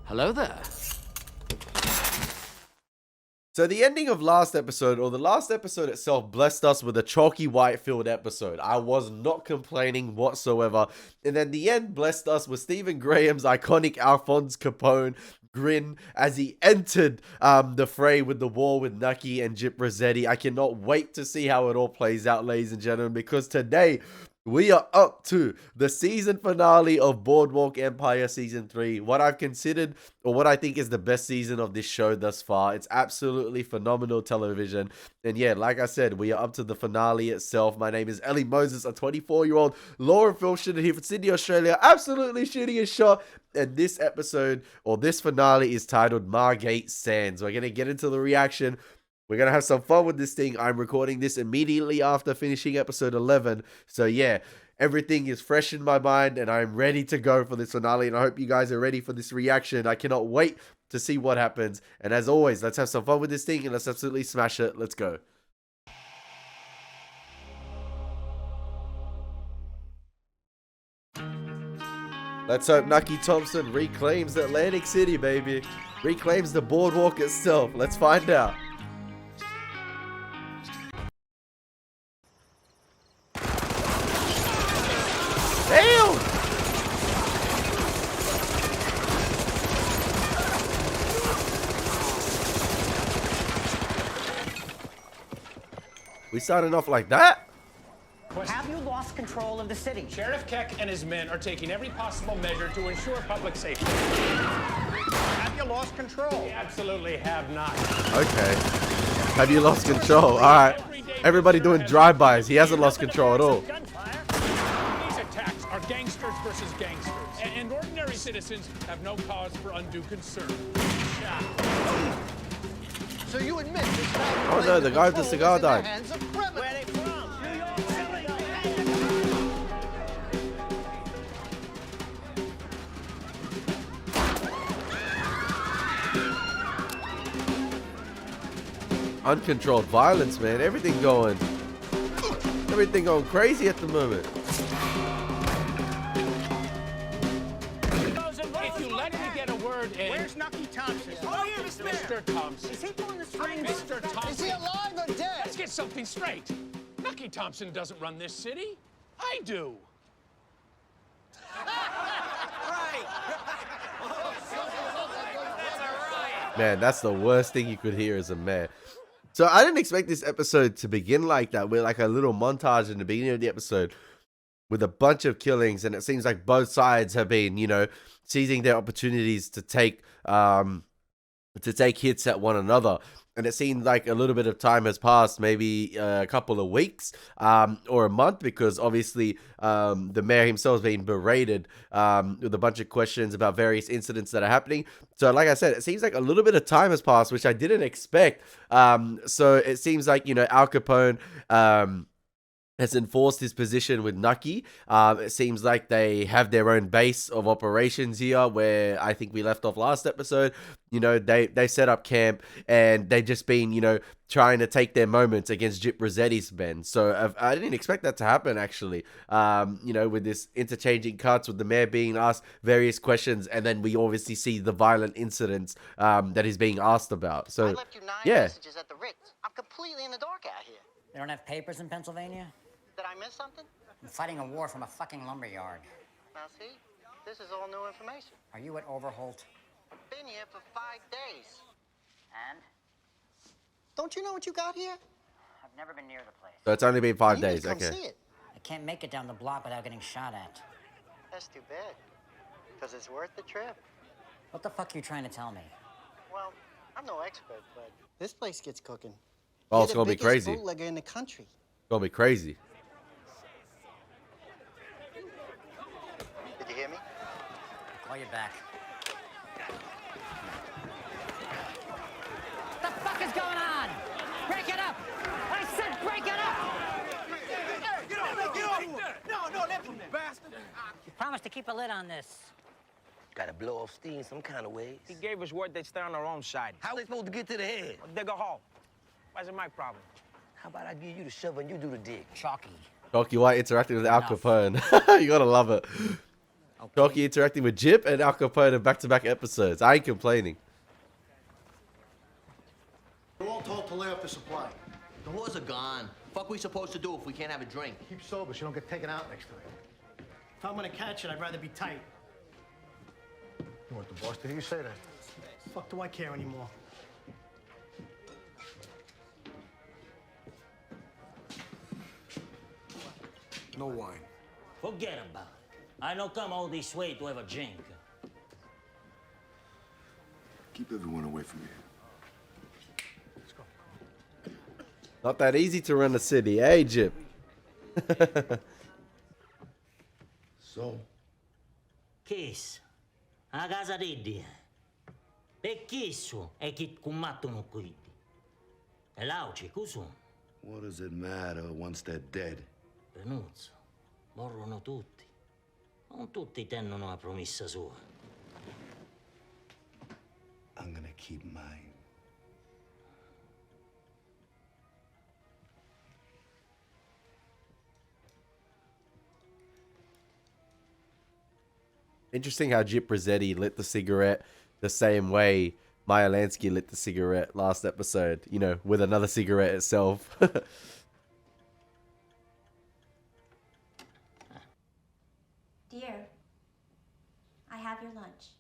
Hello there. So the ending of last episode, or the last episode itself, blessed us with a chalky white-filled episode. I was not complaining whatsoever. And then the end blessed us with Stephen Graham's iconic Alphonse Capone grin as he entered the fray with the war with Nucky and Gyp Rossetti. I cannot wait to see how it all plays out, ladies and gentlemen, because today we are up to the season finale of Boardwalk Empire Season 3. What I've considered, or what I think is the best season of this show thus far. It's absolutely phenomenal television. And yeah, like I said, we are up to the finale itself. My name is Elie Moses, a 24-year-old law and film shooter here from Sydney, Australia. Absolutely shooting a shot. And this episode, or this finale, is titled Margate Sands. We're going to get into the reaction. We're going to have some fun with this thing. I'm recording this immediately after finishing episode 11. So yeah, everything is fresh in my mind and I'm ready to go for this finale. And I hope you guys are ready for this reaction. I cannot wait to see what happens. And as always, let's have some fun with this thing and let's absolutely smash it. Let's go. Let's hope Nucky Thompson reclaims Atlantic City, baby. Reclaims the boardwalk itself. Let's find out. Damn! We starting off like that? Have you lost control of the city? Sheriff Keck and his men are taking every possible measure to ensure public safety. Have you lost control? We absolutely have not. Okay. Have you lost control? Alright. Everybody doing drive-bys. He hasn't lost control at all. These attacks are gangsters versus gangsters. And ordinary citizens have no cause for undue concern. So you admit this Oh no, the guy with the cigar died. Where are they from? Uncontrolled violence, man. Everything going crazy at the moment. If you let me get a word in... Where's Nucky Thompson? Oh, here, Mr. Thompson. Is he pulling the strings? Mr. Thompson. Is he alive or dead? Let's get something straight. Nucky Thompson doesn't run this city. I do. Man, that's the worst thing you could hear as a man. So I didn't expect this episode to begin like that, with like a little montage in the beginning of the episode with a bunch of killings, and it seems like both sides have been, you know, seizing their opportunities to take hits at one another. And it seemed like a little bit of time has passed, maybe a couple of weeks or a month, because obviously the mayor himself has been berated with a bunch of questions about various incidents that are happening. So like I said, it seems like a little bit of time has passed, which I didn't expect. So it seems like, you know, Al Capone has enforced his position with Nucky. It seems like they have their own base of operations here, where I think we left off last episode. You know, they set up camp and they've just been, you know, trying to take their moments against Gyp Rossetti's men. So I didn't expect that to happen, actually. You know, with this interchanging cuts, with the mayor being asked various questions, and then we obviously see the violent incidents that he's being asked about. So I left you 9 yeah. messages at the Ritz. I'm completely in the dark out here. They don't have papers in Pennsylvania? Did I miss something? I'm fighting a war from a fucking lumberyard. Now see, this is all new information. Are you at Overholt? Been here for 5 days. And? Don't you know what you got here? I've never been near the place. So it's only been 5 You need days. to come Okay. see it. I can't make it down the block without getting shot at. That's too bad. Because it's worth the trip. What the fuck are you trying to tell me? Well, I'm no expert, but this place gets cooking. Oh, You're it's the gonna be biggest crazy. bootlegger in the country. It's gonna be crazy. Did you hear me? Call you back. What the fuck is going on? Break it up! I said break it up! Get off! No, let me, bastard! You promised to keep a lid on this. Gotta blow off steam some kind of ways. He gave us word they'd stay on their own side. How they supposed to get to the head? Dig a hole. Why is it my problem? How about I give you the shovel and you do the dig? Chalky. Chalky White interacting with Al Enough. Capone. You gotta love it. I Chalky interacting with Gyp and Al Capone in back-to-back episodes. I ain't complaining. We're all told to lay off the supply. The whores are gone. Fuck we supposed to do if we can't have a drink? Keep sober so you don't get taken out next time. If I'm gonna catch it, I'd rather be tight. You want the boss to hear you say that? Fuck do I care anymore? No wine. Forget about it. I don't come all this way to have a drink. Keep everyone away from here. Not that easy to run a city, eh, Gyp? So, Kiss. A casa di Dio. E chisso è chi combattono qui. E l'auci, cos'è? what does it matter once they're dead? Renuzzo. Morrono tutti. Non tutti tengono la promessa sua. I'm gonna keep mine. Interesting how Gyp Rossetti lit the cigarette the same way Maya Lansky lit the cigarette last episode, you know, with another cigarette itself. Dear, I have your lunch.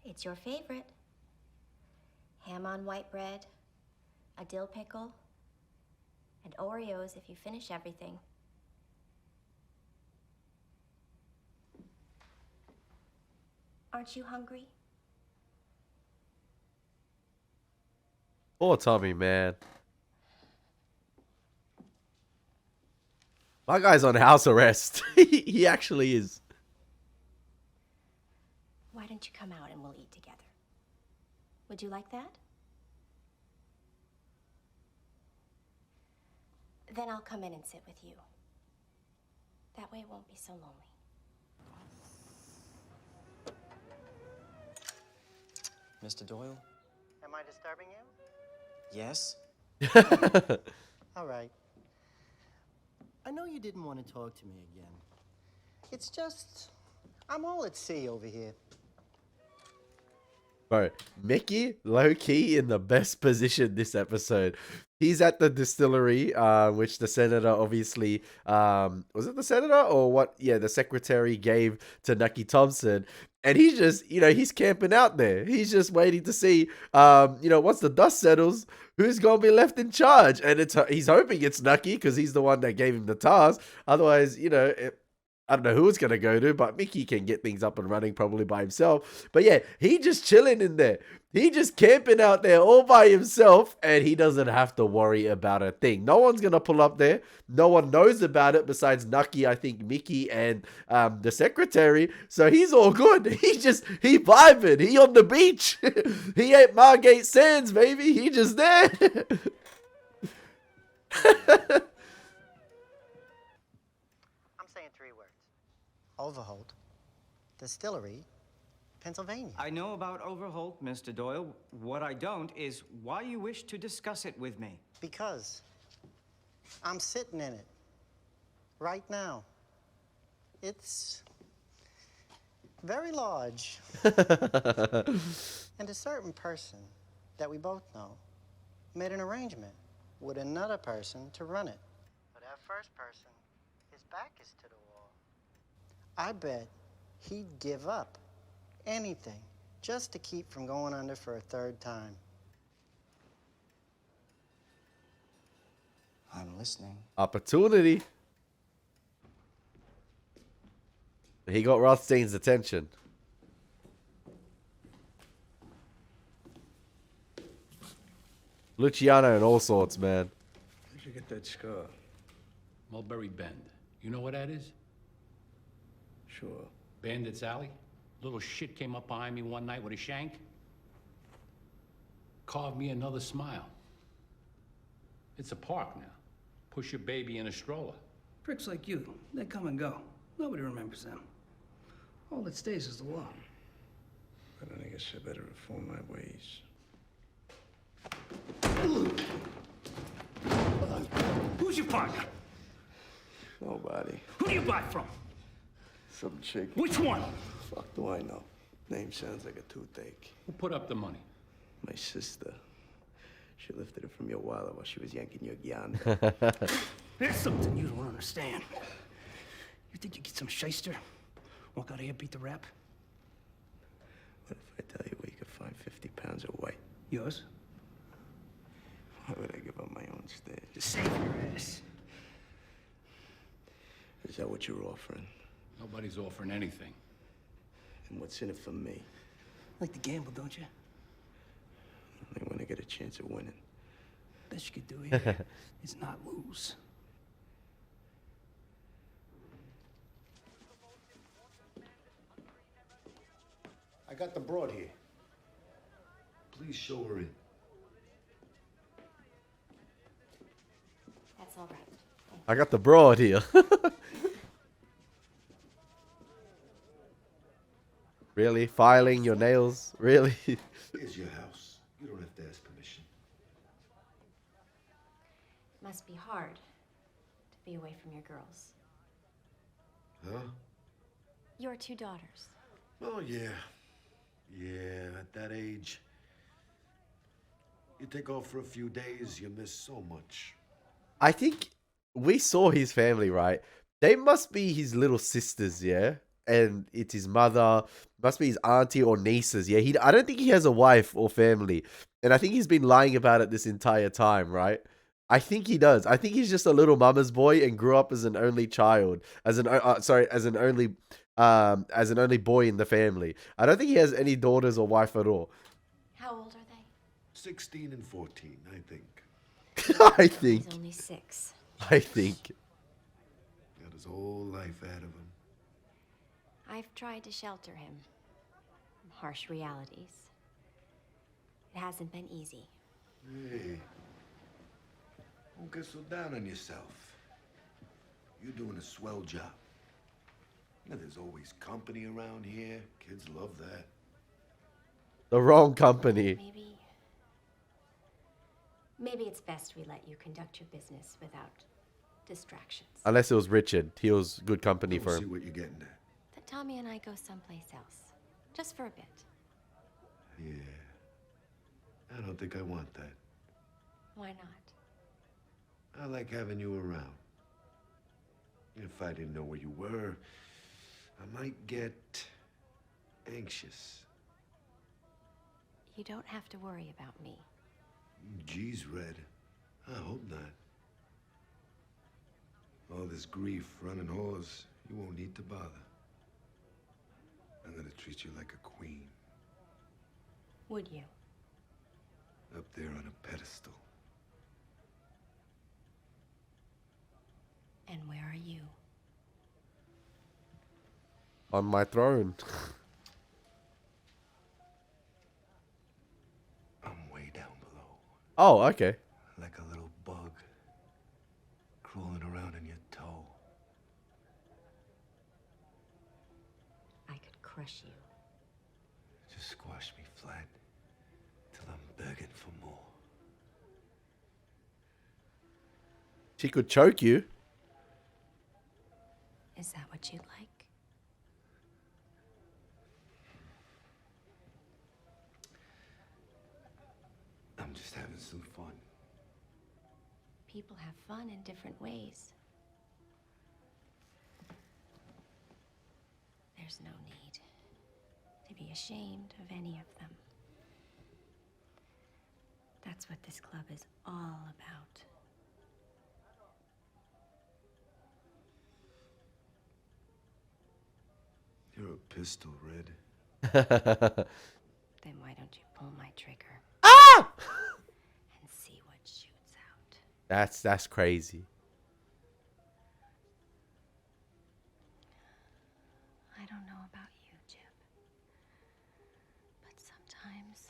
It's your favorite. Ham on white bread, a dill pickle, and Oreos if you finish everything. Aren't you hungry? Poor Tommy, man. My guy's on house arrest. He actually is. Why don't you come out and we'll eat together? Would you like that? Then I'll come in and sit with you. That way it won't be so lonely. Mr. Doyle? Am I disturbing you? Yes? All right. I know you didn't want to talk to me again. It's just, I'm all at sea over here. Bro, Mickey, low-key in the best position this episode. He's at the distillery, which the senator obviously, was it the senator or what? Yeah, the secretary gave to Nucky Thompson. And he's just, you know, he's camping out there. He's just waiting to see, you know, once the dust settles, who's going to be left in charge. And he's hoping it's Nucky because he's the one that gave him the task. Otherwise, you know, I don't know who it's going to go to, but Mickey can get things up and running probably by himself. But yeah, he just chilling in there. He just camping out there all by himself, and he doesn't have to worry about a thing. No one's going to pull up there. No one knows about it besides Nucky, I think, Mickey, and the secretary. So he's all good. He vibing. He on the beach. He ain't Margate Sands, baby. He just there. Overholt, Distillery, Pennsylvania. I know about Overholt, Mr. Doyle. What I don't is why you wish to discuss it with me. Because I'm sitting in it right now. It's very large. And a certain person that we both know made an arrangement with another person to run it. But that first person, his back is to the wall. I bet he'd give up anything just to keep from going under for a third time. I'm listening. Opportunity. He got Rothstein's attention. Luciano and all sorts, man. Where'd you get that scar? Mulberry Bend. You know what that is? Sure. Bandits Alley? Little shit came up behind me one night with a shank. Carved me another smile. It's a park now. Push your baby in a stroller. Pricks like you, they come and go. Nobody remembers them. All that stays is the law. But I guess I better reform my ways. Who's your partner? Nobody. Who do you buy from? Some chick. Which one? Fuck do I know? Name sounds like a toothache. Who put up the money? My sister. She lifted it from your wallet while she was yanking your gyan. There's something you don't understand. You think you get some shyster? Walk out of here, beat the rap? What if I tell you where you could find 50 pounds of white? Yours? Why would I give up my own stairs? Just save your ass. Is that what you're offering? Nobody's offering anything. And what's in it for me? Like to gamble, don't you? Only when I get a chance of winning. Best you could do here is not lose. I got the broad here. Please show her in. That's all right. I got the broad here. Really? Filing your nails? Really? Here's your house. You don't have to ask permission. It must be hard to be away from your girls. Huh? Your 2 daughters. Oh, yeah. Yeah, at that age. You take off for a few days, you miss so much. I think we saw his family, right? They must be his little sisters, yeah? And it's his mother, must be his auntie or nieces, yeah? I don't think he has a wife or family. And I think he's been lying about it this entire time, right? I think he does. I think he's just a little mama's boy and grew up as an only child, as an only boy in the family. I don't think he has any daughters or wife at all. How old are they? 16 and 14, I think. I think. He's only 6. I think. Got his whole life ahead of him. I've tried to shelter him from harsh realities. It hasn't been easy. Hey, don't get so down on yourself. You're doing a swell job. You know, there's always company around here. Kids love that. The wrong company. Maybe it's best we let you conduct your business without distractions. Unless it was Richard. He was good company for See him. what you're getting at. That Tommy and I go someplace else. Just for a bit. Yeah. I don't think I want that. Why not? I like having you around. If I didn't know where you were, I might get anxious. You don't have to worry about me. Geez, Red. I hope not. All this grief, running whores, you won't need to bother. I'm gonna treat you like a queen. Would you? Up there on a pedestal. And where are you? On my throne. I'm way down below. Oh, okay. Like a little bug crawling around in your toe. I could crush you. Just squash me flat till I'm begging for more. She could choke you. Is that what you'd like? I'm just having some fun. People have fun in different ways. There's no need to be ashamed of any of them. That's what this club is all about. You're a pistol, Red. Then why don't you pull my trigger? Ah! And see what shoots out. That's crazy. I don't know about you, Gyp, but sometimes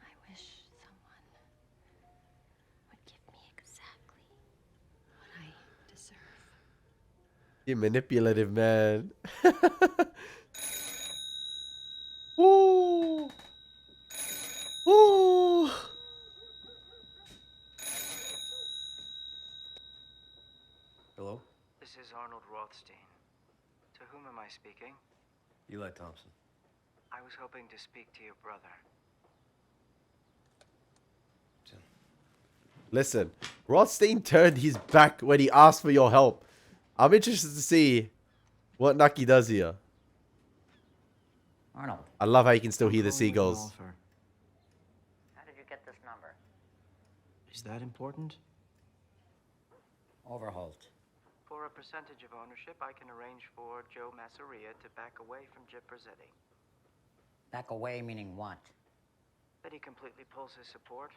I wish someone would give me exactly what I deserve. You manipulative, man. Woo! Woo! Hello? This is Arnold Rothstein. To whom am I speaking? Elie Thompson. I was hoping to speak to your brother. Listen, Rothstein turned his back when he asked for your help. I'm interested to see what Nucky does here. Arnold. I love how you can still hear the seagulls. How did you get this number? Is that important? Overholt. For a percentage of ownership, I can arrange for Joe Masseria to back away from Gyp Rossetti. Back away meaning what? That he completely pulls his support,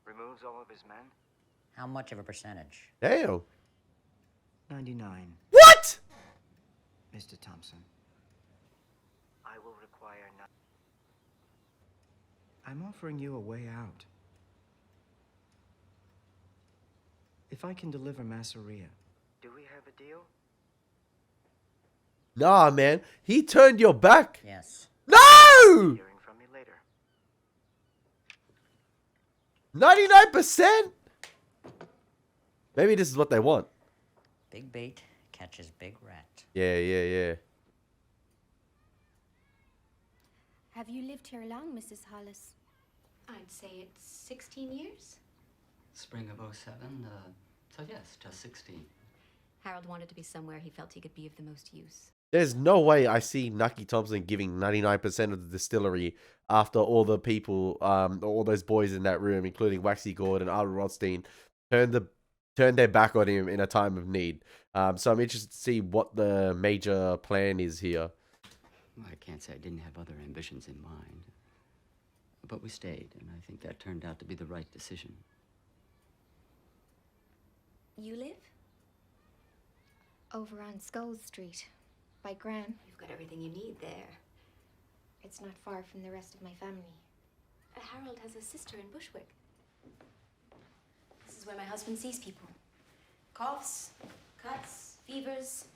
removes all of his men. How much of a percentage? Damn. 99. What? Mr. Thompson. I will require none. I'm offering you a way out. If I can deliver Masseria. Do we have a deal? Nah, man. He turned your back. Yes. No! Hearing from me later. 99%? Maybe this is what they want. Big bait catches big rat. Yeah. Have you lived here long, Mrs. Hollis? I'd say it's 16 years. Spring of '07, so yes, just 16. Harold wanted to be somewhere he felt he could be of the most use. There's no way I see Nucky Thompson giving 99% of the distillery after all the people, all those boys in that room, including Waxy Gord and Arnold Rothstein, turned their back on him in a time of need. So I'm interested to see what the major plan is here. I can't say I didn't have other ambitions in mind. But we stayed, and I think that turned out to be the right decision. You live? Over on Skulls Street, by Gran. You've got everything you need there. It's not far from the rest of my family. Harold has a sister in Bushwick. This is where my husband sees people. Coughs, cuts, fevers,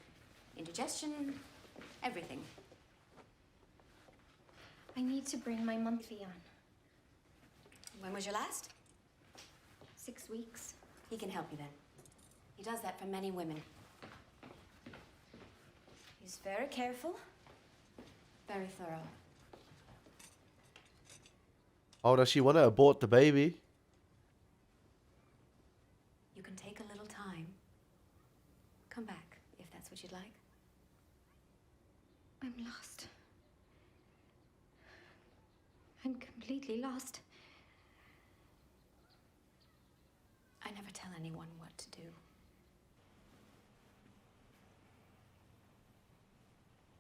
indigestion, everything. I need to bring my monthly on. When was your last? 6 weeks. He can help you then. He does that for many women. He's very careful, very thorough. Oh, does she want to abort the baby? You can take a little time. Come back, if that's what you'd like. I'm lost. I'm completely lost. I never tell anyone what to do.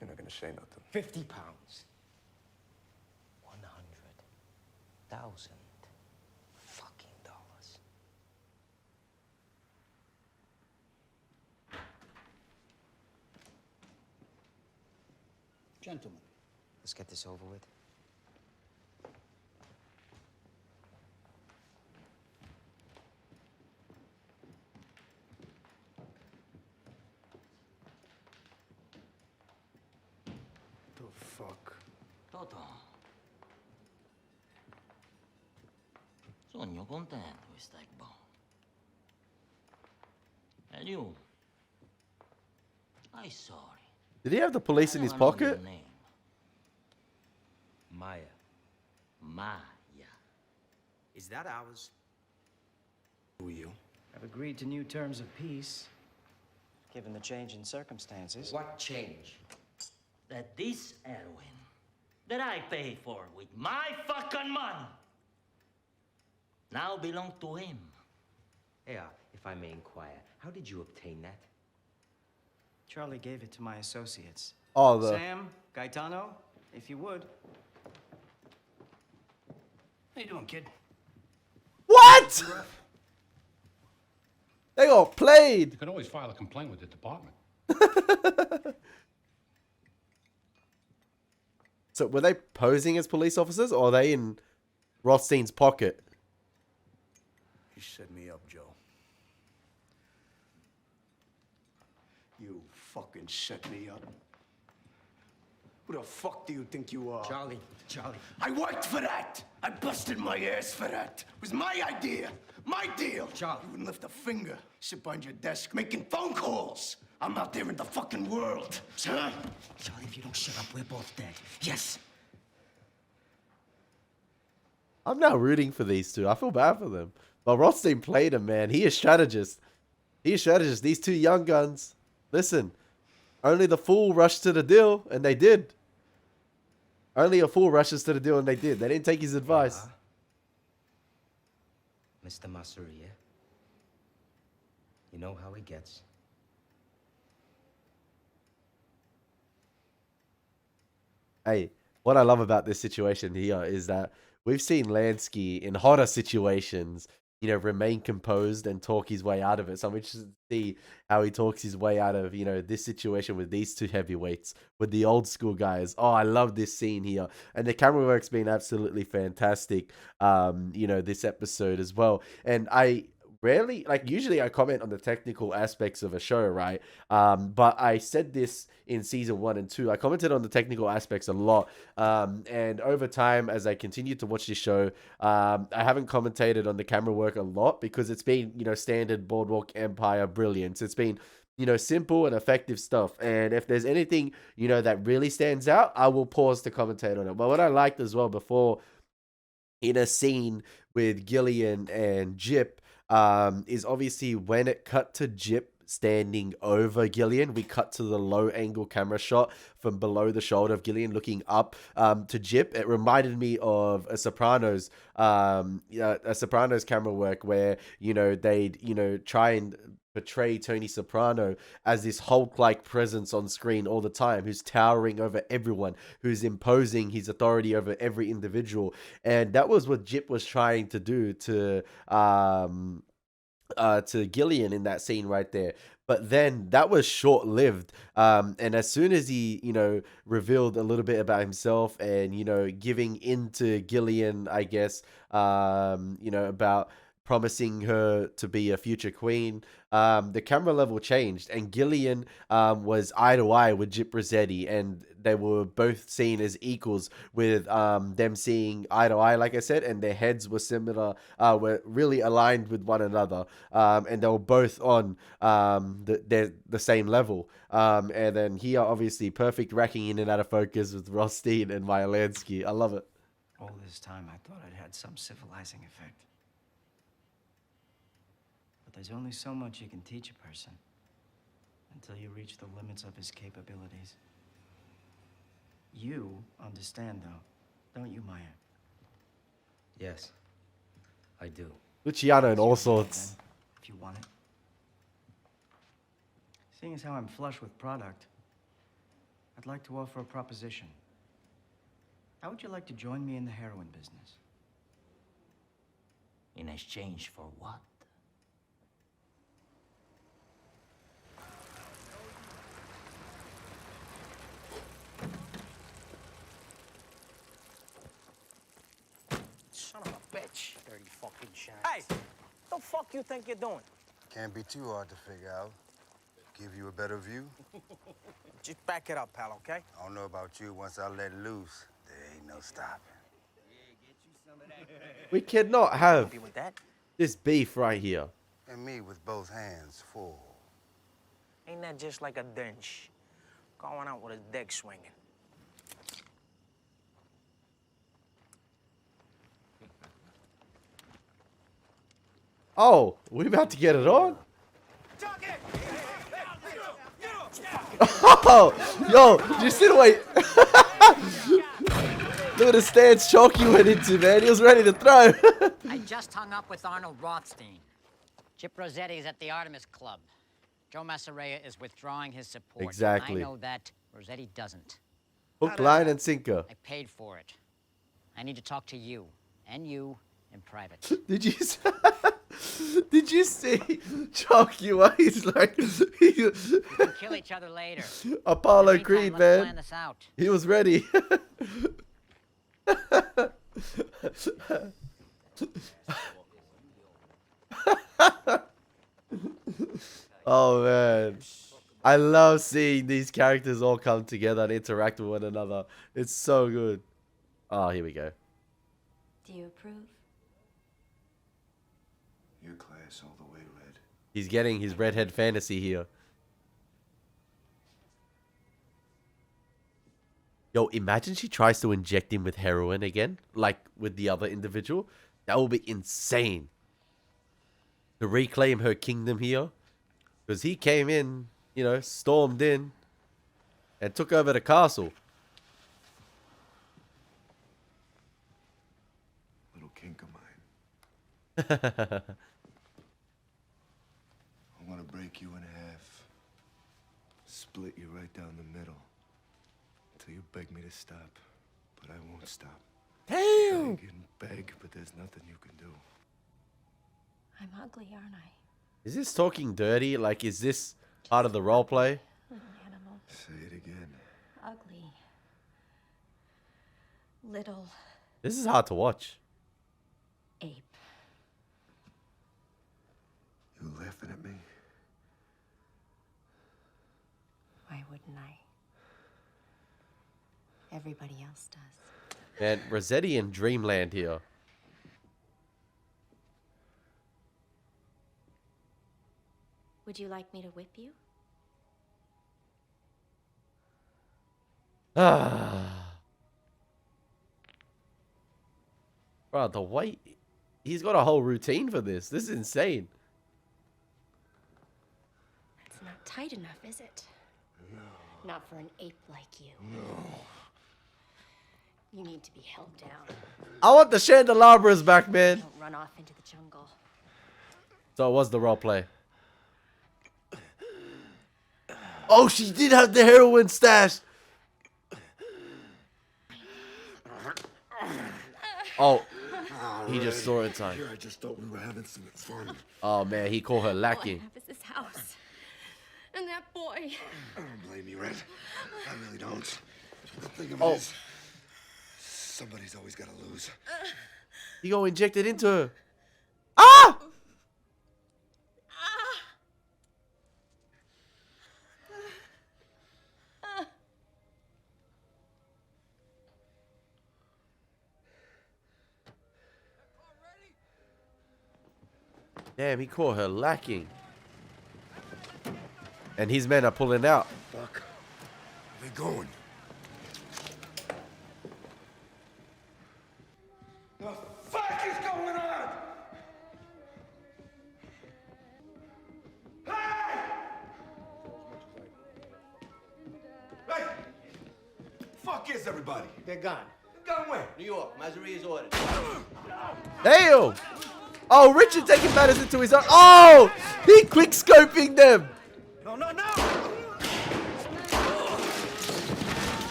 You're not gonna say nothing. 50 pounds. 100,000 fucking dollars. Gentlemen. Let's get this over with. The fuck? Toto. Sogno contento che stai buono. And you? I'm sorry. Did he have the police in his pocket? Maya. Maya. Is that ours? Who are you? I've agreed to new terms of peace, given the change in circumstances. What change? That this heroin that I paid for with my fucking money now belong to him. Yeah, if I may inquire, how did you obtain that? Charlie gave it to my associates. Oh, Sam, Gaetano, if you would. How you doing, kid? What? They got played. You can always file a complaint with the department. So were they posing as police officers, or are they in Rothstein's pocket? You set me up, Joe. You fucking set me up. Who the fuck do you think you are? Charlie. I worked for that! I busted my ass for that! It was my idea! My deal! Charlie. You wouldn't lift a finger. Sit behind your desk making phone calls! I'm out there in the fucking world, huh? Charlie, if you don't shut up, we're both dead. Yes. I'm now rooting for these two. I feel bad for them. But Rothstein played him, man. He is strategist. He is strategist. These two young guns. Listen, only the fool rushed to the deal, and they did. Only a fool rushes to the deal, and they did. They didn't take his advice. Mr. Masseria, you know how he gets. Hey, what I love about this situation here is that we've seen Lansky in hotter situations, you know, remain composed and talk his way out of it. So I'm interested to see how he talks his way out of, you know, this situation with these two heavyweights, with the old school guys. Oh, I love this scene here. And the camera work's been absolutely fantastic, you know, this episode as well. And I rarely, like, usually I comment on the technical aspects of a show, right? But I said this in season 1 and 2. I commented on the technical aspects a lot. And over time, as I continued to watch this show, I haven't commentated on the camera work a lot because it's been, you know, standard Boardwalk Empire brilliance. It's been, you know, simple and effective stuff. And if there's anything, you know, that really stands out, I will pause to commentate on it. But what I liked as well before, in a scene with Gillian and Gyp, is obviously when it cut to Gyp standing over Gillian, we cut to the low angle camera shot from below the shoulder of Gillian looking up to Gyp. It reminded me of a Sopranos camera work where, you know, they'd, you know, try and portray Tony Soprano as this Hulk-like presence on screen all the time, who's towering over everyone, who's imposing his authority over every individual. And that was what Gyp was trying to do to Gillian in that scene right there. But then that was short-lived. And as soon as he, you know, revealed a little bit about himself and, you know, giving into Gillian, I guess, you know, about promising her to be a future queen, the camera level changed, and Gillian was eye to eye with Gyp Rossetti, and they were both seen as equals, with them seeing eye to eye, like I said, and their heads were similar, were really aligned with one another, and they were both on the same level. And then here, obviously, perfect racking in and out of focus with Rothstein and Lansky. I love it. All this time, I thought I'd had some civilizing effect. But there's only so much you can teach a person until you reach the limits of his capabilities. You understand, though, don't you, Maya? Yes, I do. Luciano and all sorts. If you want it. Seeing as how I'm flush with product, I'd like to offer a proposition. How would you like to join me in the heroin business? In exchange for what? Son of a bitch. Dirty fucking shit. Hey, the fuck you think you're doing? Can't be too hard to figure out. Give you a better view. Just back it up, pal, okay? I don't know about you. Once I let loose, there ain't no stopping. We cannot have Happy with that? this beef right here. And me with both hands full. Ain't that just like a dinch? Going out with his dick swinging. Oh, we about to get it on? Oh, yo, did you see the way? Look at the stance Chalky went into, man. He was ready to throw. I just hung up with Arnold Rothstein. Gyp Rossetti is at the Artemis Club. Joe Masseria is withdrawing his support. Exactly. I know that. Rossetti doesn't. Hook, line, and sinker. I paid for it. I need to talk to you, and you, in private. Did you see Chalky? Why he's like, We can kill each other later. Apollo In the meantime, Creed, let's man. plan this out. He was ready. Oh man, I love seeing these characters all come together and interact with one another. It's so good. Oh, here we go. Do you approve? Your class all the way, Red. He's getting his redhead fantasy here. Yo, imagine she tries to inject him with heroin again, like with the other individual. That would be insane. To reclaim her kingdom here. Because he came in, you know, stormed in, and took over the castle. Little kink of mine. I want to break you in half. Split you right down the middle. Till you beg me to stop. But I won't stop. Damn! Beg and beg, but there's nothing you can do. I'm ugly, aren't I? Is this talking dirty? Like, is this part of the role play? Little animal. Say it again. Ugly. Little This is hard to watch. ape. You laughing at me? Why wouldn't I? Everybody else does. Man, Rossetti in Dreamland here. Would you like me to whip you? Ah. Bro, the way... He's got a whole routine for this. This is insane. It's not tight enough, is it? No. Not for an ape like you. No. You need to be held down. I want the candelabras back, man. Don't run off into the jungle. So it was the role play. Oh, she did have the heroin stash. Oh, he just saw it inside. Here, I just thought we were having some fun. Oh, man, he called her lacking. All I have is this house. And that boy. I don't blame you, Red. I really don't. The thing of Oh. it is, somebody's always got to lose. He gonna inject it into her. Ah! Damn, he caught her lacking. And his men are pulling out. Fuck. Where they going? The fuck is going on? Hey! Hey! Fuck is everybody? They're gone. Gone where? New York, Masseria's ordered. Damn! Oh, Richard taking matters into his own. Oh! He quick scoping them! No, no, no!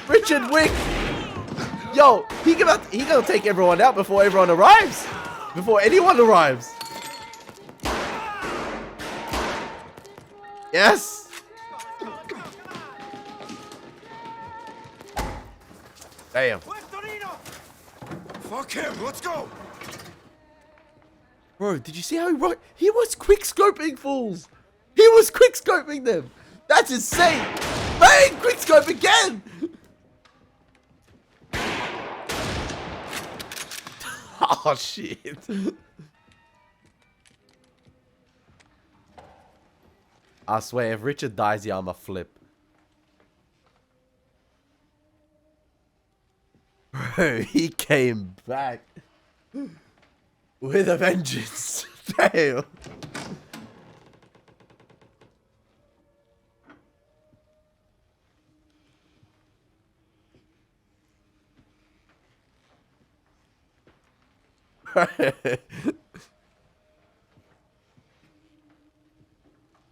Richard Wick! Yo, he gonna take everyone out before everyone arrives. Before anyone arrives. Yes! Damn. Fuck him, let's go! Bro, did you see how he was quick scoping fools? He was quick scoping them. That's insane. Bang! Quick scope again. Oh shit. I swear, if Richard dies here, I'ma flip. Bro, he came back with a vengeance. Damn.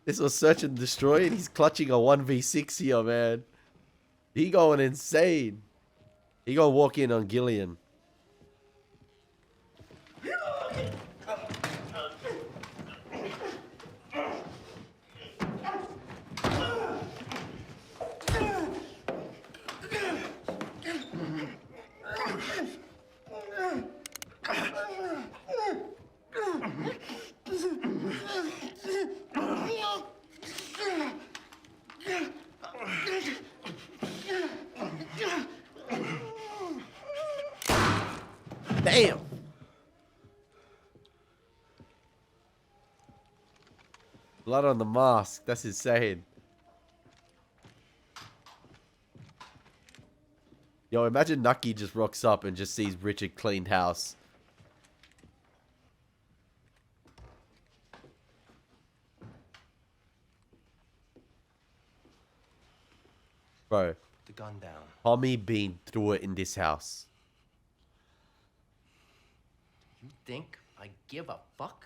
This was search and destroy, and he's clutching a 1v6 here, man. He going insane. He gonna walk in on Gillian. Damn. Blood on the mask. That's insane. Yo, imagine Nucky just rocks up and just sees Richard cleaned house. Bro. Put the gun down. Tommy been through it in this house. You think I give a fuck?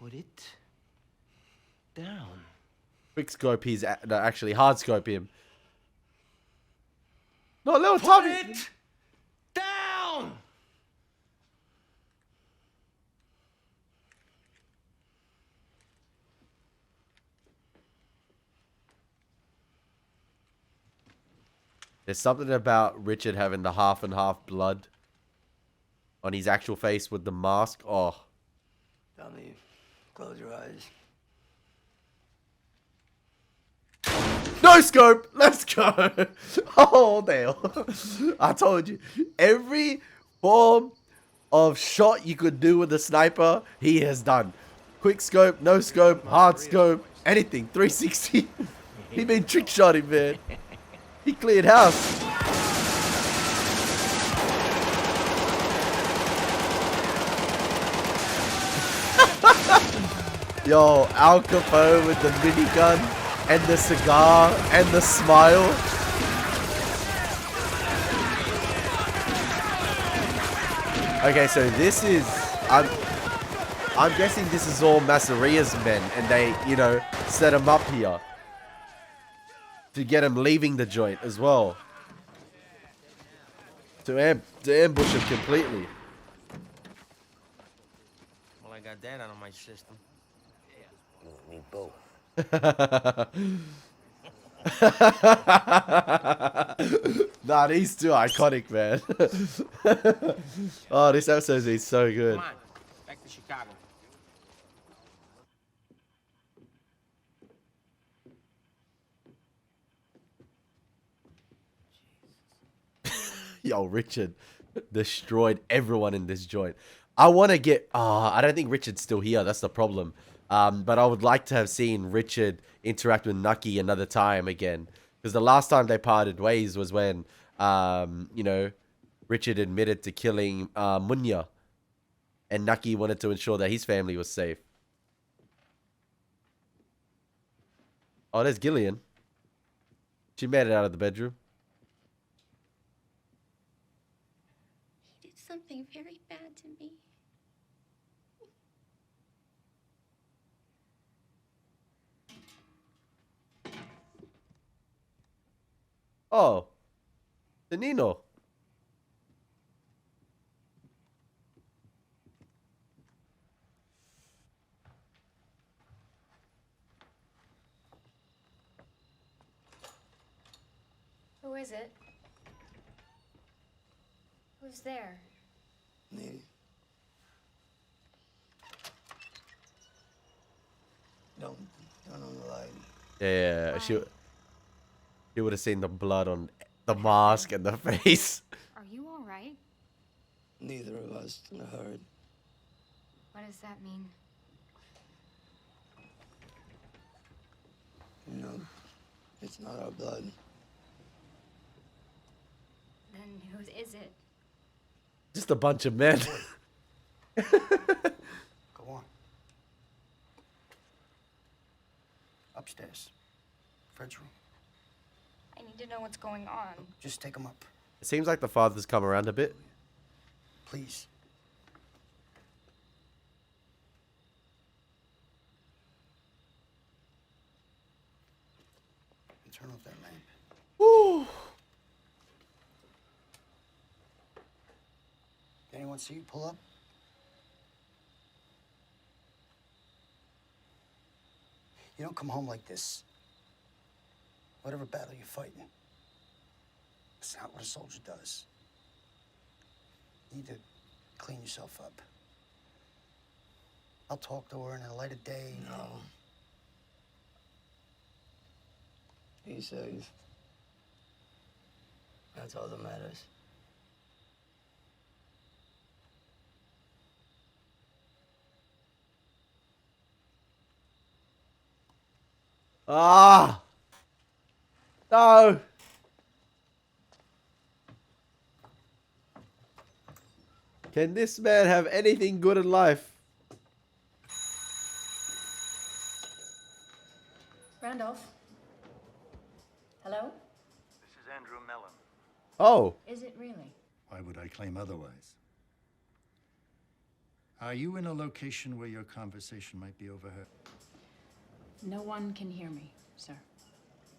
Put it down. Quick scope, he's no, actually hard scope him. No, little Tommy. Put it down. There's something about Richard having the half and half blood on his actual face with the mask. Oh. Tommy, close your eyes. No scope! Let's go! Oh, damn. I told you. Every form of shot you could do with a sniper, he has done. Quick scope, no scope, hard scope, anything. 360. He been trick shotting, man. He cleared house. Yo, Al Capone with the minigun and the cigar and the smile. Okay, so this is I'm guessing this is all Masseria's men, and they, you know, set him up here to get him leaving the joint as well. To ambush him completely. Well, I got that out of my system. Me both. Nah, these two are iconic, man. Oh, this episode is so good. Come on, back to Chicago. Yo, Richard destroyed everyone in this joint. I want to get... I don't think Richard's still here. That's the problem. But I would like to have seen Richard interact with Nucky another time again. Because the last time they parted ways was when, you know, Richard admitted to killing Munya. And Nucky wanted to ensure that his family was safe. Oh, there's Gillian. She made it out of the bedroom. He did something very bad to me. Oh. The Nino. Who is it? Who's there? Me. Don't on the light. Yeah, she would have seen the blood on the mask and the face. Are you all right? Neither of us in a hurry. What does that mean? You know, it's not our blood. Then whose is it? Just a bunch of men. Go on. Upstairs. Fred's room. I need to know what's going on. Just take him up, It seems like the father's come around a bit. please. And turn off that lamp. Woo. Anyone see you pull up? You don't come home like this. Whatever battle you're fighting. It's not what a soldier does. You need to clean yourself up. I'll talk to her in the light of day. No. He's safe. That's all that matters. Ah! No. Can this man have anything good in life? Randolph? Hello? This is Andrew Mellon. Oh. Is it really? Why would I claim otherwise? Are you in a location where your conversation might be overheard? No one can hear me, sir.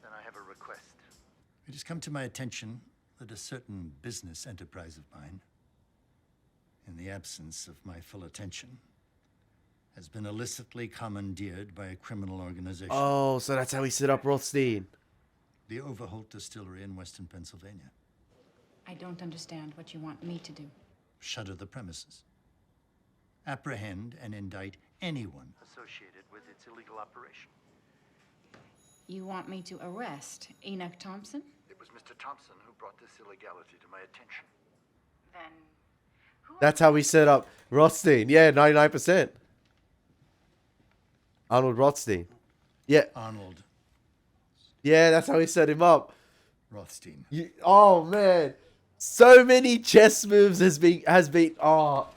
Then I have a request. It has come to my attention that a certain business enterprise of mine, in the absence of my full attention, has been illicitly commandeered by a criminal organization. Oh, so that's how he set up Rothstein. The Overholt Distillery in western Pennsylvania. I don't understand what you want me to do. Shutter the premises. Apprehend and indict anyone associated with its illegal operation. You want me to arrest Enoch Thompson? It was Mr. Thompson who brought this illegality to my attention. Then That's how we set up Rothstein. Yeah, 99%. Arnold Rothstein. Yeah. Arnold. Yeah, that's how we set him up. Rothstein. Oh man, so many chess moves has been oh.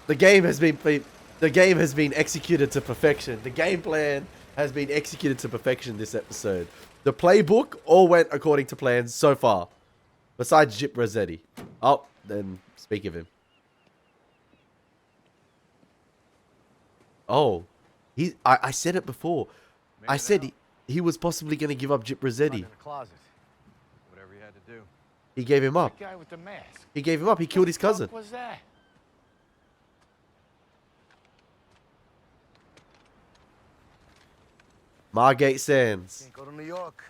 The game has been executed to perfection. The game plan has been executed to perfection this episode. The playbook all went according to plans so far. Besides Gyp Rossetti. Oh, then speak of him. Oh, I said it before. I said he was possibly going to give up Gyp Rossetti. In the closet. Whatever he had to do. He gave him up. The guy with the mask. He gave him up. He killed his cousin. What was that? Margate Sands. Can't go to New York.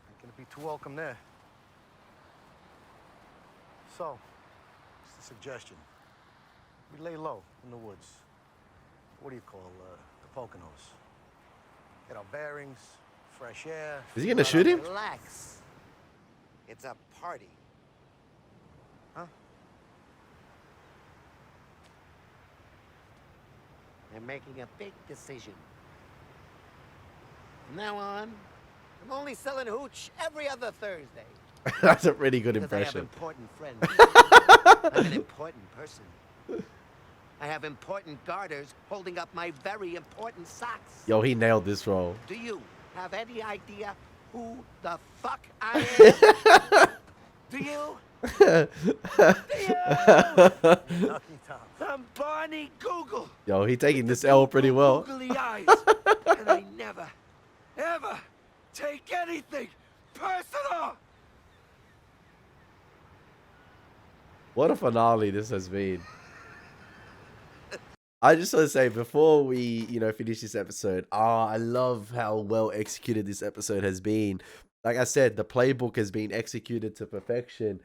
Ain't gonna be too welcome there. So, it's a suggestion. We lay low in the woods. What do you call the Poconos? Get our bearings, fresh air. Is he gonna shoot him? Relax. It's a party. Huh? They're making a big decision. From now on, I'm only selling hooch every other Thursday. That's a pretty good Because I have impression. important friends. I'm an important person. I have important garters holding up my very important socks. Yo, he nailed this role. Do you have any idea who the fuck I am? Do you? I'm Barney Google. Yo, he taking this L pretty well. Googly eyes. And I never, ever take anything personal. What a finale this has been. I just want to say before we, finish this episode, I love how well executed this episode has been. Like I said, the playbook has been executed to perfection.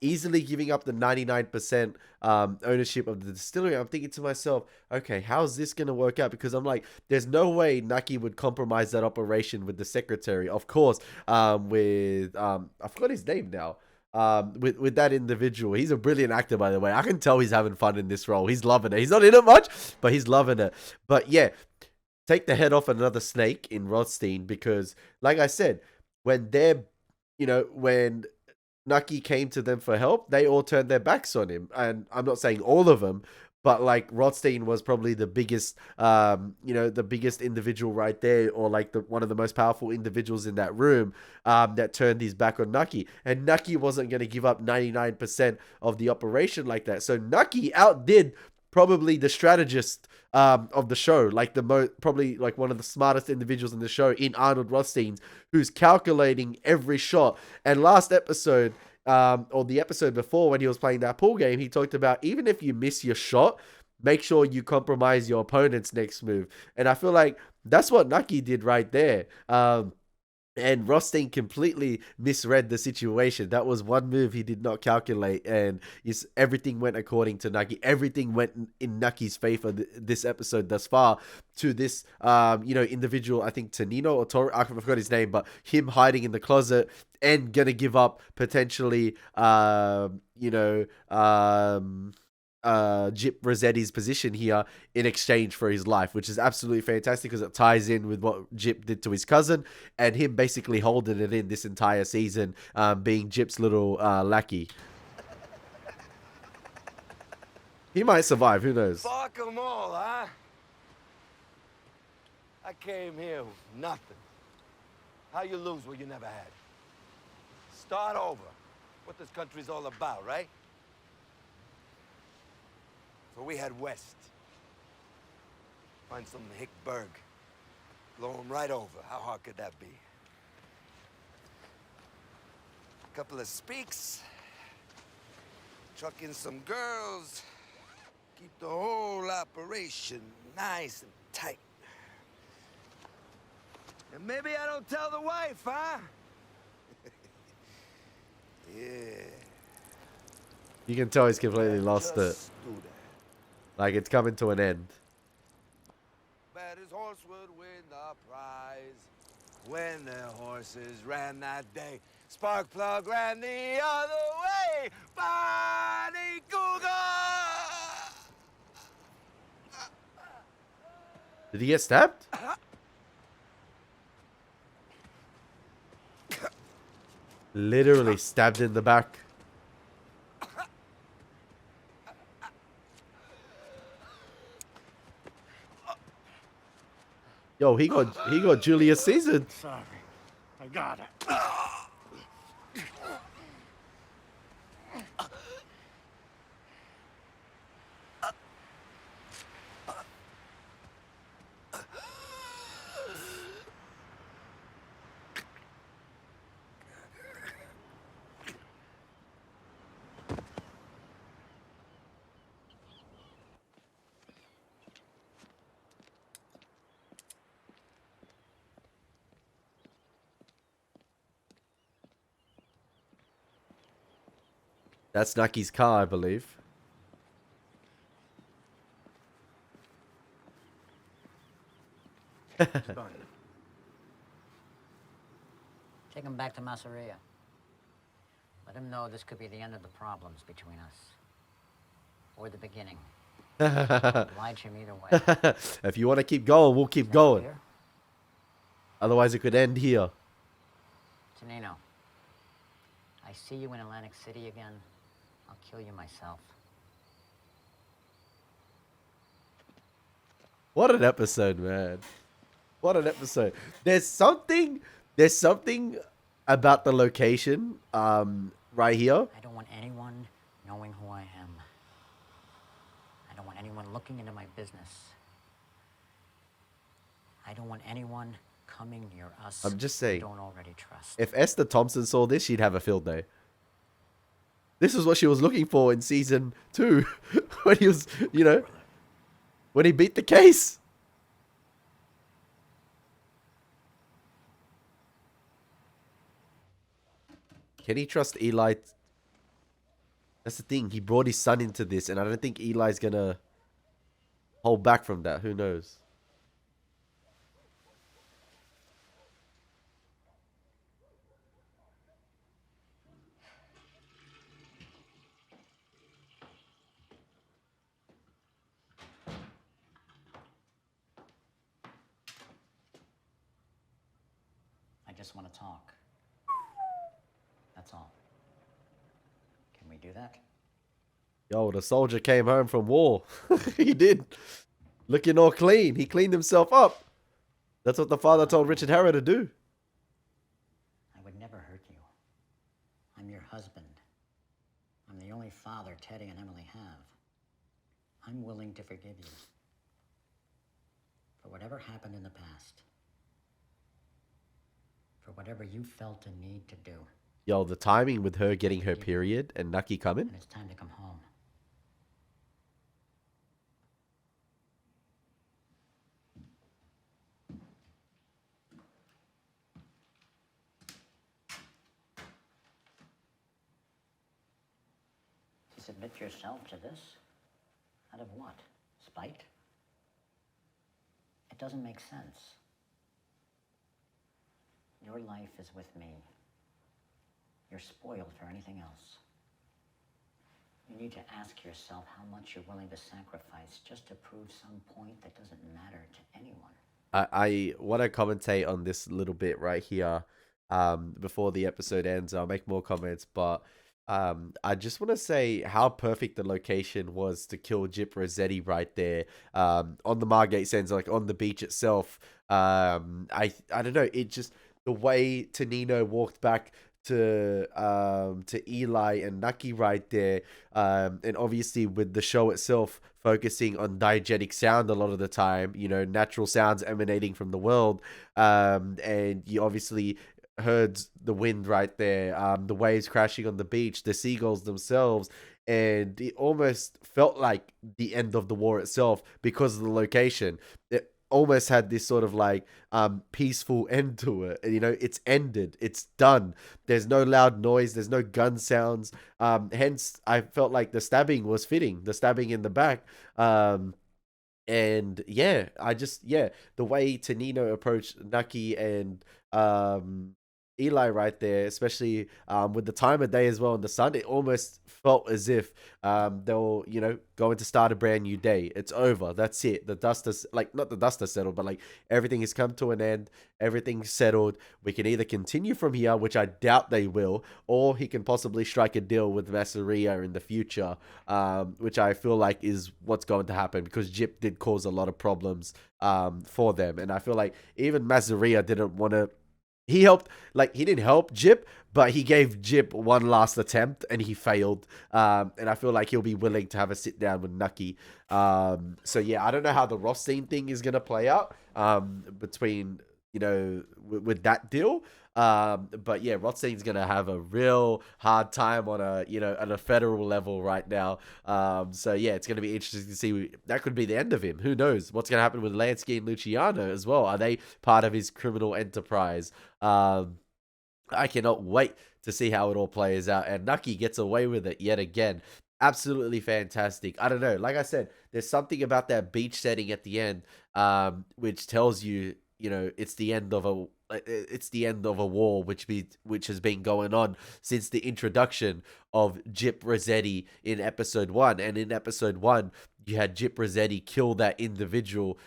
Easily giving up the 99% ownership of the distillery. I'm thinking to myself, okay, how's this going to work out? Because I'm like, there's no way Nucky would compromise that operation with the secretary. Of course, with, I forgot his name now. With that individual. He's a brilliant actor, by the way. I can tell he's having fun in this role. He's loving it. He's not in it much, but he's loving it. But yeah, take the head off another snake in Rothstein, because like I said, when they're, when Nucky came to them for help, they all turned their backs on him. And I'm not saying all of them, but like Rothstein was probably the biggest, the biggest individual right there, or like one of the most powerful individuals in that room that turned his back on Nucky. And Nucky wasn't going to give up 99% of the operation like that. So Nucky outdid probably the strategist of the show, like probably like one of the smartest individuals in the show in Arnold Rothstein, who's calculating every shot. And last episode, or the episode before, when he was playing that pool game, he talked about even if you miss your shot, make sure you compromise your opponent's next move. And I feel like that's what Nucky did right there. And Rothstein completely misread the situation. That was one move he did not calculate, and everything went according to Nucky. Everything went in Nucky's favor this episode thus far, to this individual, I think Tonino or Tor, I forgot his name, but him hiding in the closet and gonna give up potentially Gyp Rossetti's position here in exchange for his life, which is absolutely fantastic because it ties in with what Gyp did to his cousin and him basically holding it in this entire season, being Gyp's little lackey. He might survive, who knows? Fuck them all, huh? I came here with nothing. How you lose what you never had? Start over. What this country's all about, right? So we head west. Find some hick burg. Blow him right over. How hard could that be? A couple of speaks. Truck in some girls. Keep the whole operation nice and tight. And maybe I don't tell the wife, huh? Yeah. You can tell he's completely lost it. Just do that. Like, it's coming to an end. Bet his horse would win the prize when the horses ran that day. Sparkplug ran the other way. Bonnie Cougar! Did he get stabbed? Literally stabbed in the back. Yo, he got Julius Caesar. Sorry. I got it. That's Nucky's car, I believe. Take him back to Masseria. Let him know this could be the end of the problems between us. Or the beginning. Oblige him either way. If you want to keep going, we'll keep going. Otherwise, it could end here. Tonino, I see you in Atlantic City again. I'll kill you myself. What an episode, man. What an episode. There's something about the location right here. I don't want anyone knowing who I am. I don't want anyone looking into my business. I don't want anyone coming near us. I'm just saying. You don't already trust. If Esther Thompson saw this, she'd have a field day. This is what she was looking for in season 2. When he was, you know, when he beat the case. Can he trust Eli? That's the thing. He brought his son into this, and I don't think Eli's gonna hold back from that. Who knows? I just want to talk. That's all. Can we do that? Yo, the soldier came home from war. He did. Looking all clean. He cleaned himself up. That's what the father told Richard Harrow to do. I would never hurt you. I'm your husband. I'm the only father Teddy and Emily have. I'm willing to forgive you for whatever happened in the past. For whatever you felt a need to do. Yo, the timing with her getting her period and Nucky coming. And it's time to come home. To submit yourself to this? Out of what? Spite? It doesn't make sense. Your life is with me. You're spoiled for anything else. You need to ask yourself how much you're willing to sacrifice just to prove some point that doesn't matter to anyone. I want to commentate on this little bit right here before the episode ends. I'll make more comments, but I just want to say how perfect the location was to kill Gyp Rossetti right there on the Margate sands, like on the beach itself. I don't know, it just, the way Tonino walked back to Eli and Nucky right there, and obviously with the show itself focusing on diegetic sound a lot of the time, you know, natural sounds emanating from the world, and you obviously heard the wind right there, the waves crashing on the beach, the seagulls themselves, and it almost felt like the end of the war itself because of the location. It almost had this sort of like peaceful end to it. And, you know, it's ended, it's done, there's no loud noise, there's no gun sounds, hence I felt like the stabbing was fitting, the stabbing in the back. And yeah, the way Tonino approached Nucky and Eli right there, especially with the time of day as well and the sun, it almost felt as if they'll, you know, going to start a brand new day. It's over. That's it. The dust has, like, not the dust has settled, but like everything has come to an end. Everything's settled. We can either continue from here, which I doubt they will, or he can possibly strike a deal with Masseria in the future, which I feel like is what's going to happen because Gyp did cause a lot of problems for them. And I feel like even Masseria didn't want to. He helped, like, he didn't help Gyp, but he gave Gyp one last attempt and he failed. And I feel like he'll be willing to have a sit down with Nucky. So yeah, I don't know how the Rothstein thing is going to play out between, you know, with that deal. But yeah, Rothstein's going to have a real hard time on a, you know, on a federal level right now. So yeah, it's going to be interesting to see. That could be the end of him. Who knows what's going to happen with Lansky and Luciano as well? Are they part of his criminal enterprise? I cannot wait to see how it all plays out. And Nucky gets away with it yet again. Absolutely fantastic. I don't know. Like I said, there's something about that beach setting at the end, which tells you, you know, it's the end of a war which has been going on since the introduction of Gyp Rossetti in episode 1. And in episode 1, you had Gyp Rossetti kill that individual,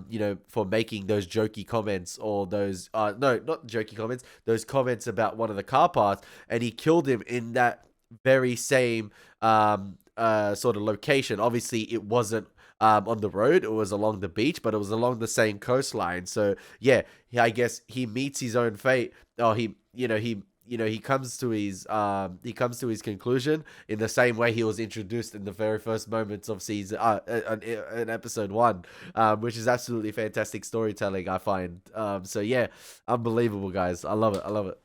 you know, for making those jokey comments, or those no, not jokey comments, those comments about one of the car parts, and he killed him in that very same sort of location. Obviously, it wasn't on the road, it was along the beach, but it was along the same coastline. So yeah, I guess he meets his own fate, or he comes to his conclusion in the same way he was introduced in the very first moments of season in episode 1, which is absolutely fantastic storytelling, I find. So yeah, unbelievable, guys. I love it.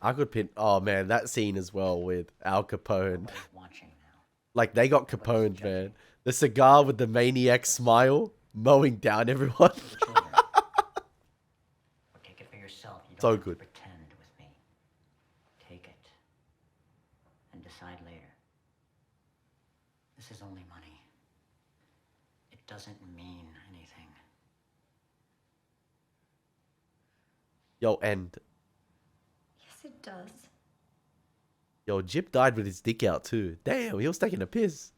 I could pin. Oh man, that scene as well with Al Capone. Like, they got Capone, man. The cigar with the maniac smile, mowing down everyone. Take it for yourself. You don't So have good. to pretend with me. Take it and decide later. This is only money. It doesn't mean anything. Yo, and Yes, it does. yo, Gyp died with his dick out too. Damn, he was taking a piss.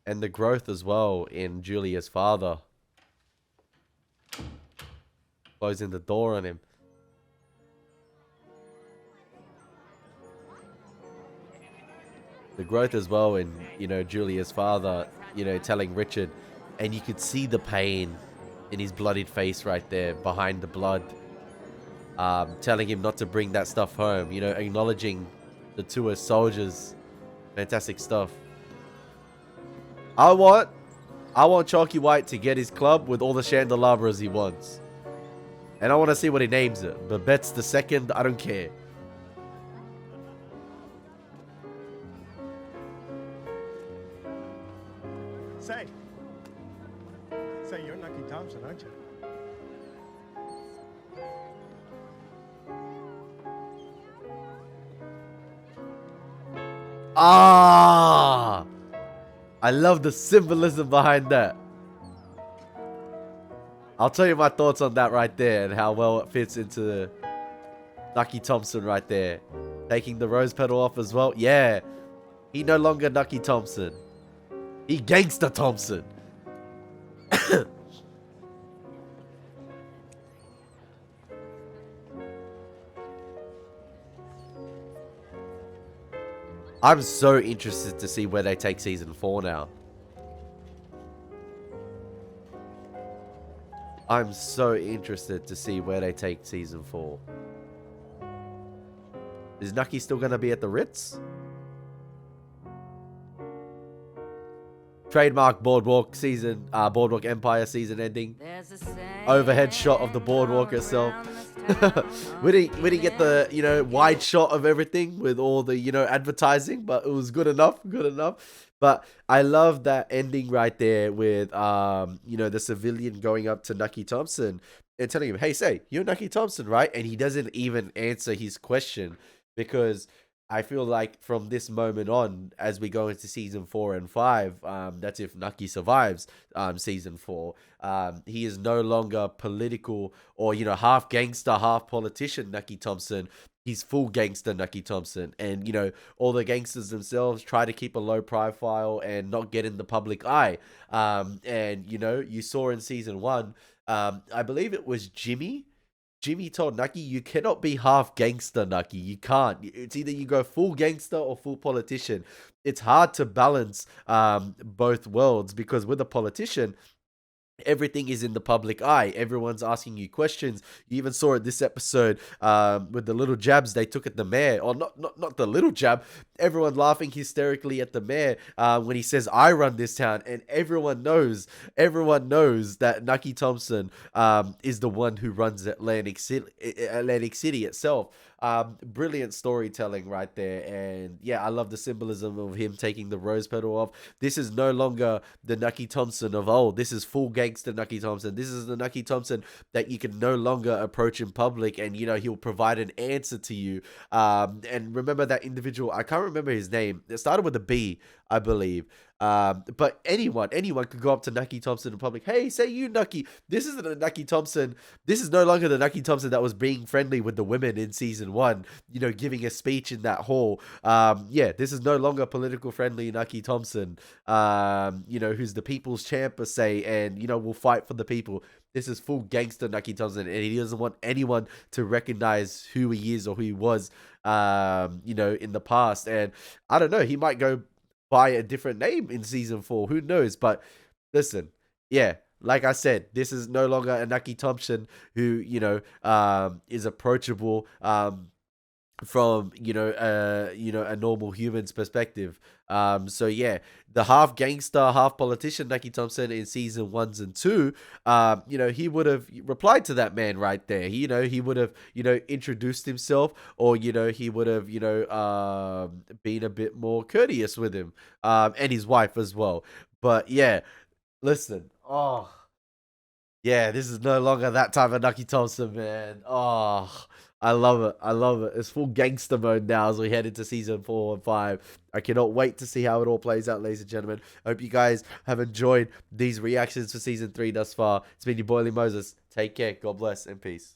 And the growth as well in Julia's father. Closing the door on him. The growth as well in, you know, Julia's father, you know, telling Richard, and you could see the pain in his bloodied face right there behind the blood. Telling him not to bring that stuff home, you know, acknowledging the two as soldiers. Fantastic stuff. I want Chalky White to get his club with all the candelabras he wants. And I want to see what he names it. Babette's the second, I don't care. Say, you're Nucky Thompson, aren't you? Ah! I love the symbolism behind that. I'll tell you my thoughts on that right there and how well it fits into Nucky Thompson right there. Taking the rose petal off as well. Yeah. He no longer Nucky Thompson. He Gangster Thompson. I'm so interested to see where they take season 4 now. I'm so interested to see where they take season 4. Is Nucky still going to be at the Ritz? Trademark Boardwalk season, Boardwalk Empire season ending. Overhead shot of the boardwalk itself. we didn't get the, you know, wide shot of everything with all the, you know, advertising, but it was good enough, But I love that ending right there with, you know, the civilian going up to Nucky Thompson and telling him, hey, say, you're Nucky Thompson, right? And he doesn't even answer his question, because I feel like from this moment on, as we go into season 4 and 5, that's if Nucky survives season 4, he is no longer political or, you know, half gangster, half politician Nucky Thompson. He's full gangster Nucky Thompson. And, you know, all the gangsters themselves try to keep a low profile and not get in the public eye. And, you know, you saw in season 1, I believe it was Jimmy told Nucky, you cannot be half gangster, Nucky. You can't. It's either you go full gangster or full politician. It's hard to balance both worlds, because with a politician, everything is in the public eye. Everyone's asking you questions. You even saw it this episode with the little jabs they took at the mayor. Or not the little jab. Everyone laughing hysterically at the mayor when he says, I run this town. And everyone knows that Nucky Thompson is the one who runs Atlantic City itself. Brilliant storytelling right there. And yeah, I love the symbolism of him taking the rose petal off. This is no longer the Nucky Thompson of old. This is full gangster Nucky Thompson. This is the Nucky Thompson that you can no longer approach in public, and, you know, he'll provide an answer to you. And remember that individual, I can't remember his name. It started with a B, I believe. But anyone could go up to Nucky Thompson in public. Hey, say you, Nucky. This isn't a Nucky Thompson. This is no longer the Nucky Thompson that was being friendly with the women in season 1, you know, giving a speech in that hall. Yeah, this is no longer political friendly Nucky Thompson, you know, who's the people's champ per se, and, you know, will fight for the people. This is full gangster Nucky Thompson, and he doesn't want anyone to recognize who he is or who he was, you know, in the past. And I don't know, he might go by a different name in season 4. Who knows? But listen, yeah, like I said, this is no longer a Nucky Thompson who, you know, is approachable from, you know, a normal human's perspective. So yeah, the half gangster, half politician Nucky Thompson in season 1 and 2, you know, he would have replied to that man right there. You know, he would have, you know, introduced himself, or, you know, he would have, you know, been a bit more courteous with him, and his wife as well. But yeah, listen, oh yeah, this is no longer that type of Nucky Thompson, man. Oh, I love it. It's full gangster mode now as we head into season 4 and 5. I cannot wait to see how it all plays out, ladies and gentlemen. I hope you guys have enjoyed these reactions for season 3 thus far. It's been your boy Elie Moses. Take care. God bless and peace.